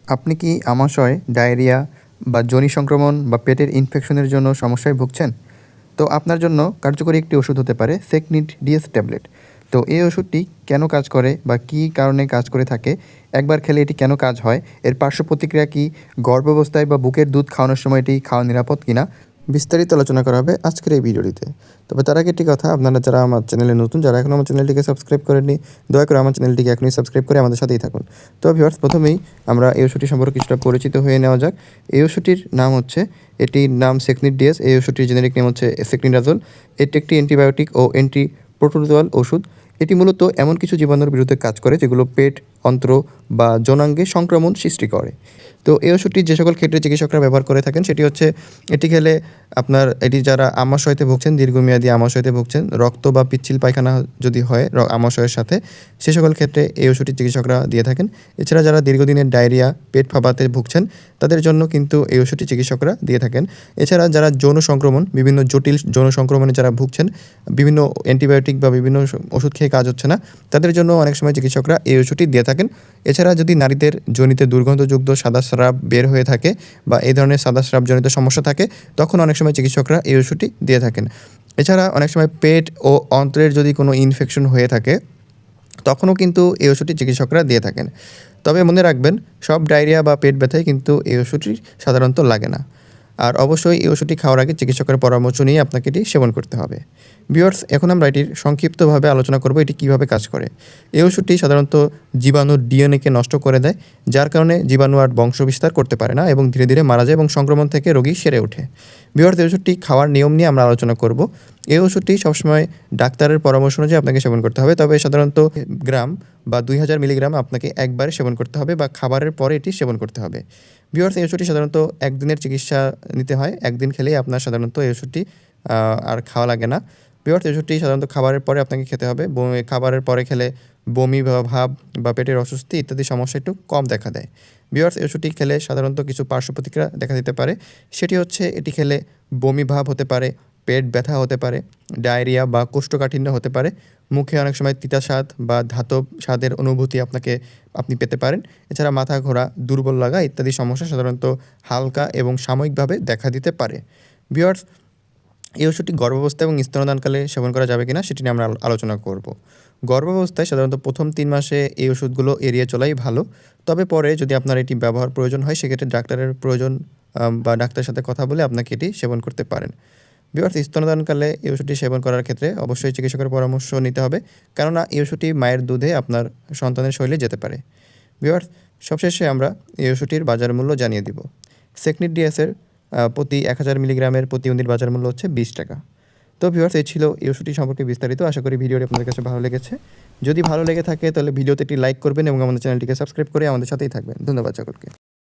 আপনি কি আমাশয়, ডায়রিয়া বা যোনি সংক্রমণ বা পেটের ইনফেকশনের জন্য সমস্যায় ভুগছেন? তো আপনার জন্য কার্যকরী একটি ওষুধ হতে পারে সেকনিড ডিএস ট্যাবলেট। তো এই ওষুধটি কেন কাজ করে বা কী কারণে কাজ করে থাকে, একবার খেলে এটি কেন কাজ হয়, এর পার্শ্ব প্রতিক্রিয়া কী, গর্ভাবস্থায় বা বুকের দুধ খাওয়ানোর সময় এটি খাওয়া নিরাপদ কিনা, বিস্তারিত আলোচনা করা হবে আজকের এই ভিডিওটিতে। তবে তার আগে একটি কথা, আপনারা যারা আমার চ্যানেলে নতুন, যারা এখনও আমার চ্যানেলটিকে সাবস্ক্রাইব করেননি, দয়া করে আমার চ্যানেলটিকে এখনই সাবস্ক্রাইব করে আমাদের সাথেই থাকুন। তো ভিউয়ার্স, প্রথমেই আমরা এই ওষুধটি সম্পর্কে কিছুটা পরিচিত হয়ে নেওয়া যাক। এই ওষুধটির নাম হচ্ছে, এটির নাম সেকনিড ডিএস। এই ওষুধটির জেনেরিক নেম হচ্ছে সেকনিডাজোল। এটি একটি অ্যান্টিবায়োটিক ও প্রোটোজোয়াল ওষুধ। এটি মূলত এমন কিছু জীবাণুর বিরুদ্ধে কাজ করে যেগুলো পেট, অন্ত্র বা যৌনাঙ্গে সংক্রমণ সৃষ্টি করে। তো এই ওষুধটি যে সকল ক্ষেত্রে চিকিৎসকরা ব্যবহার করে থাকেন সেটি হচ্ছে, এটি খেলে আপনার যারা আমাশয়তে ভুগছেন, দীর্ঘমেয়াদী আমাশয়তে ভুগছেন, রক্ত বা পিচ্ছিল পায়খানা যদি হয় আমাশয়ের সাথে, সে সকল ক্ষেত্রে এই ওষুধটি চিকিৎসকরা দিয়ে থাকেন। এছাড়া যারা দীর্ঘদিনের ডায়রিয়া, পেট ফাঁপাতে ভুগছেন, তাদের জন্য কিন্তু এই ওষুধটি চিকিৎসকরা দিয়ে থাকেন। এছাড়া যারা যৌন সংক্রমণ, বিভিন্ন জটিল যৌন সংক্রমণে যারা ভুগছেন, বিভিন্ন অ্যান্টিবায়োটিক বা বিভিন্ন ওষুধ খেয়ে কাজ হচ্ছে না, তাদের জন্য অনেক সময় চিকিৎসকরা এই ওষুধটি দিয়ে থাকেন। এছাড়া যদি নারীদের যোনিতে দুর্গন্ধযুক্ত সাদা স্রাব বের হয়ে থাকে বা এই ধরনের সাদা স্রাবজনিত সমস্যা থাকে, তখন অনেক সময় চিকিৎসকরা এই ওষুধটি দিয়ে থাকেন। এছাড়া অনেক সময় পেট ও অন্ত্রের যদি কোনো ইনফেকশন হয়ে থাকে, তখনও কিন্তু এই ওষুধটি চিকিৎসকরা দিয়ে থাকেন। তবে মনে রাখবেন, সব ডায়রিয়া বা পেট ব্যথায় কিন্তু এই ওষুধটি সাধারণত লাগে না। আর অবশ্যই এই ওষুধটি খাওয়ার আগে চিকিৎসকের পরামর্শ নিয়ে আপনাকে এটি সেবন করতে হবে। ভিউয়ার্স, এখন আমরা এটির সংক্ষিপ্তভাবে আলোচনা করব এটি কীভাবে কাজ করে। এই ওষুধটি সাধারণত জীবাণুর ডিএনএকে নষ্ট করে দেয়, যার কারণে জীবাণু আর বংশবিস্তার করতে পারে না এবং ধীরে ধীরে মারা যায় এবং সংক্রমণ থেকে রোগী সেরে ওঠে। ভিউয়ার্স, এই ওষুধটি খাওয়ার নিয়ম নিয়ে আমরা আলোচনা করব। এই ওষুধটি সবসময় ডাক্তারের পরামর্শ অনুযায়ী আপনাকে সেবন করতে হবে। তবে সাধারণত গ্রাম বা 2000 মিলিগ্রাম আপনাকে একবারে সেবন করতে হবে বা খাবারের পরে এটি সেবন করতে হবে। ভিউয়ার্স, এই ওষুধটি সাধারণত একদিনের চিকিৎসা নিতে হয়। একদিন খেলেই আপনার সাধারণত এই ওষুধটি আর খাওয়া লাগে না। ভিউয়ার্স, এই ওষুধটি সাধারণত খাবারের পরে আপনাকে খেতে হবে। খাবারের পরে খেলে বমি বা ভাব বা পেটের অস্বস্তি ইত্যাদি সমস্যা একটু কম দেখা দেয়। ভিউয়ার্স, এই ওষুধটি খেলে সাধারণত কিছু পার্শ্ব প্রতিক্রিয়া দেখা দিতে পারে। সেটি হচ্ছে, এটি খেলে বমি ভাব হতে পারে, পেট ব্যথা হতে পারে, ডায়রিয়া বা কোষ্ঠকাঠিন্য হতে পারে, মুখে অনেক সময় তিতা স্বাদ বা ধাতব স্বাদের অনুভূতি আপনি পেতে পারেন। এছাড়া মাথা ঘোরা, দুর্বল লাগা ইত্যাদি সমস্যা সাধারণত হালকা এবং সাময়িকভাবে দেখা দিতে পারে। ভিউয়ার্স, এই ওষুধটি গর্ভাবস্থা এবং স্তন্যদানকালে সেবন করা যাবে কিনা সেটি নিয়ে আমরা আলোচনা করব। গর্ভাবস্থায় সাধারণত প্রথম 3 মাসে এই ওষুধগুলো এড়িয়ে চলাই ভালো। তবে পরে যদি আপনার এটি ব্যবহার প্রয়োজন হয়, সেক্ষেত্রে ডাক্তারের প্রয়োজন বা ডাক্তারের সাথে কথা বলে আপনাকে এটি সেবন করতে পারেন। ভিউয়ার্স, স্তন্যদানকালে এই ওষুধটি সেবন করার ক্ষেত্রে অবশ্যই চিকিৎসকের পরামর্শ নিতে হবে, কেননা এই ওষুধটি মায়ের দুধে আপনার সন্তানের শরীরে যেতে পারে। ভিউয়ার্স, সবশেষে আমরা এই ওষুধটির বাজার মূল্য জানিয়ে দিব। সেকনিড ডিএসের প্রতি 1000 মিলিগ্রামের প্রতি ইউনিট বাজার মূল্য হচ্ছে 20 টাকা। তো ভিউয়ার্স, এই ছিল এই ওষুধটি সম্পর্কে বিস্তারিত। আশা করি ভিডিওটি আপনাদের কাছে ভালো লেগেছে। যদি ভালো লেগে থাকে তাহলে ভিডিওতে একটি লাইক করবেন এবং আমাদের চ্যানেলটিকে সাবস্ক্রাইব করে আমাদের সাথেই থাকবেন। ধন্যবাদ সকলকে।